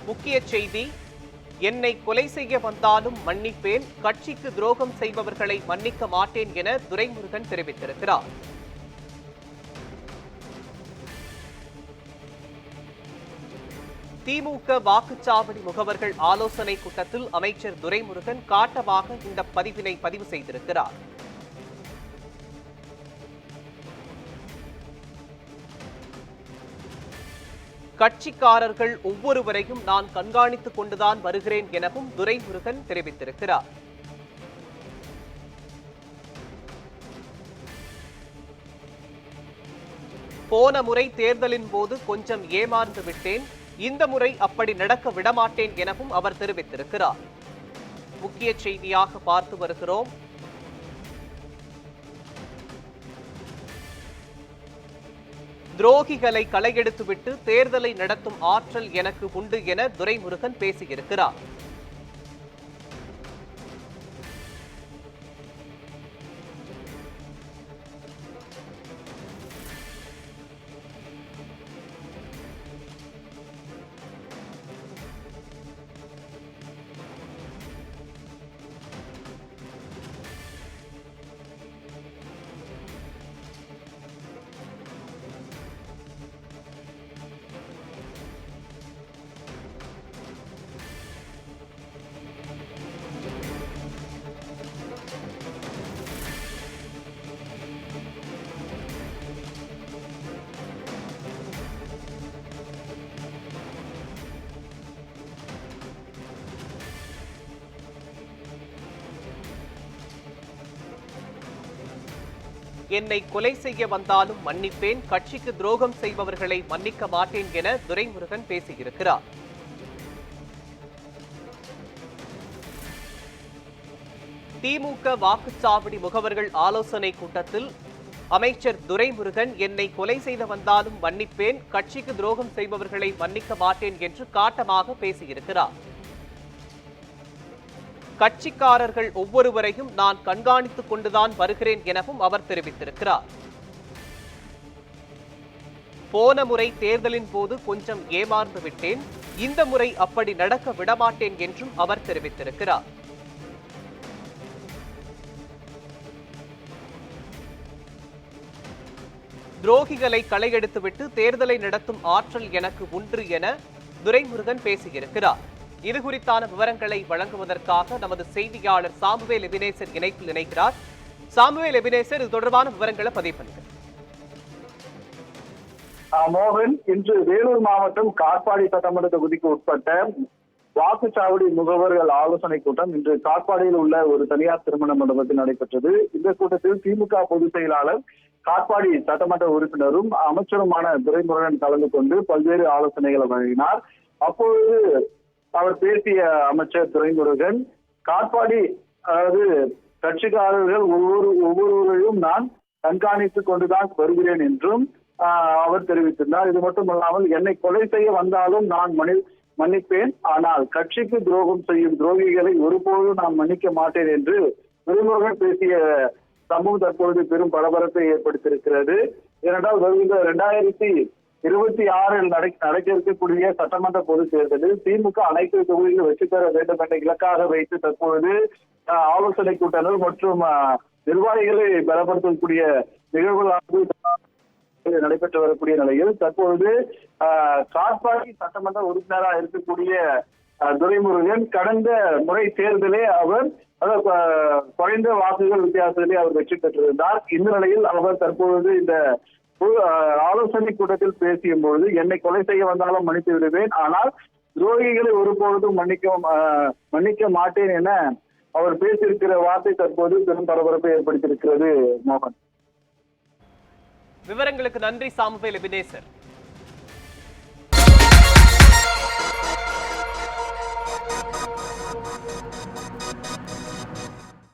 முக்கிய செய்தி: என்னை கொலை செய்ய வந்தாலும் மன்னிப்பேன், கட்சிக்கு துரோகம் செய்பவர்களை மன்னிக்க மாட்டேன் என துரைமுருகன் தெரிவித்திருக்கிறார். திமுக வாக்குச்சாவடி முகவர்கள் ஆலோசனை கூட்டத்தில் அமைச்சர் துரைமுருகன் காட்டமாக இந்த பதிவினை பதிவு செய்திருக்கிறார். கட்சிக்காரர்கள் ஒவ்வொருவரையும் நான் கண்காணித்துக் கொண்டுதான் வருகிறேன் எனவும் துரைமுருகன் தெரிவித்திருக்கிறார். போன முறை தேர்தலின் போது கொஞ்சம் ஏமாந்து விட்டேன், இந்த முறை அப்படி நடக்க விடமாட்டேன் எனவும் அவர் தெரிவித்திருக்கிறார். முக்கிய செய்தியாக பார்த்து வருகிறோம். துரோகிகளை களையெடுத்துவிட்டு தேர்தலை நடத்தும் ஆற்றல் எனக்கு உண்டு என துரைமுருகன் பேசியிருக்கிறார். என்னை கொலை செய்ய வந்தாலும் மன்னிப்பேன், கட்சிக்கு துரோகம் செய்பவர்களை மன்னிக்க மாட்டேன் என துரைமுருகன் பேசியிருக்கிறார். திமுக வாக்குச்சாவடி முகவர்கள் ஆலோசனை கூட்டத்தில் அமைச்சர் துரைமுருகன் என்னை கொலை செய்த வந்தாலும் மன்னிப்பேன், கட்சிக்கு துரோகம் செய்பவர்களை மன்னிக்க மாட்டேன் என்று காட்டமாக பேசியிருக்கிறார். கட்சிக்காரர்கள் ஒவ்வொருவரையும் நான் கண்காணித்துக் கொண்டுதான் வருகிறேன் எனவும் அவர் தெரிவித்திருக்கிறார். போன முறை தேர்தலின் போது கொஞ்சம் ஏமாந்து விட்டேன், இந்த முறை அப்படி நடக்க விடமாட்டேன் என்றும் அவர் தெரிவித்திருக்கிறார். துரோகிகளை களையெடுத்துவிட்டு தேர்தலை நடத்தும் ஆற்றல் எனக்கு உண்டு என துரைமுருகன் பேசியிருக்கிறார். இது குறித்தான விவரங்களை வழங்குவதற்காக நமது செய்தியாளர் சாமுவேல் எபினேசர் இணைப்பில் இணைக்கிறார். சாமுவேல் எபினேசர், இது தொடர்பான விவரங்களை பதிவு பண்ணுங்க. மோகன், இன்று வேலூர் மாவட்டம் காட்பாடி சட்டமன்ற தொகுதிக்கு உட்பட்ட வாக்குச்சாவடி முகவர்கள் ஆலோசனை கூட்டம் இன்று காட்பாடியில் உள்ள ஒரு தனியார் திருமண மண்டபத்தில் நடைபெற்றது. இந்த கூட்டத்தில் திமுக பொதுச் செயலாளர், காட்பாடி சட்டமன்ற உறுப்பினரும் அமைச்சருமான துரைமுருகன் கலந்து கொண்டு பல்வேறு ஆலோசனைகளை வழங்கினார். அப்பொழுது அவர் பேசிய அமைச்சர் துரைமுருகன், காட்பாடி அதாவது கட்சிக்காரர்கள் ஒவ்வொருவரையும் நான் கண்காணித்துக் கொண்டுதான் வருகிறேன் என்றும் அவர் தெரிவித்திருந்தார். இது மட்டுமல்லாமல் என்னை கொலை செய்ய வந்தாலும் நான் மன்னிப்பேன், ஆனால் கட்சிக்கு துரோகம் செய்யும் துரோகிகளை ஒருபோதும் நான் மன்னிக்க மாட்டேன் என்று துரைமுருகன் பேசிய சம்பவம் தற்பொழுது பெரும் பரபரப்பை ஏற்படுத்தியிருக்கிறது. ஏனென்றால் வருகின்ற 2026 நடக்க இருக்கக்கூடிய சட்டமன்ற பொதுத் தேர்தலில் திமுக அனைத்து தொகுதிகளில் வெற்றி பெற வேண்டும் என்ற இலக்காக வைத்து தற்பொழுது ஆலோசனை கூட்டங்கள் மற்றும் நிர்வாகிகளை பலப்படுத்தக்கூடிய நிகழ்வுகளாக நடைபெற்று வரக்கூடிய நிலையில் தற்பொழுது காட்பாடி சட்டமன்ற உறுப்பினராக இருக்கக்கூடிய துரைமுருகன் கடந்த முறை தேர்தலே அவர் குறைந்த வாக்குகள் வித்தியாசத்திலே அவர் வெற்றி பெற்றிருந்தார். இந்த நிலையில் அவர் தற்பொழுது இந்த ஆலோசனை கூட்டத்தில் பேசிய பொழுது என்னை கொலை செய்ய வந்தாலும் மன்னித்து விடுவேன், ஆனால் துரோகிகளை ஒருபொழுதும் மன்னிக்க மாட்டேன் என அவர் பேசியிருக்கிற வார்த்தை தற்போது பெரும் பரபரப்பை ஏற்படுத்தியிருக்கிறது. மோகன், விவரங்களுக்கு நன்றி சாமுவேல் எபினேசர்.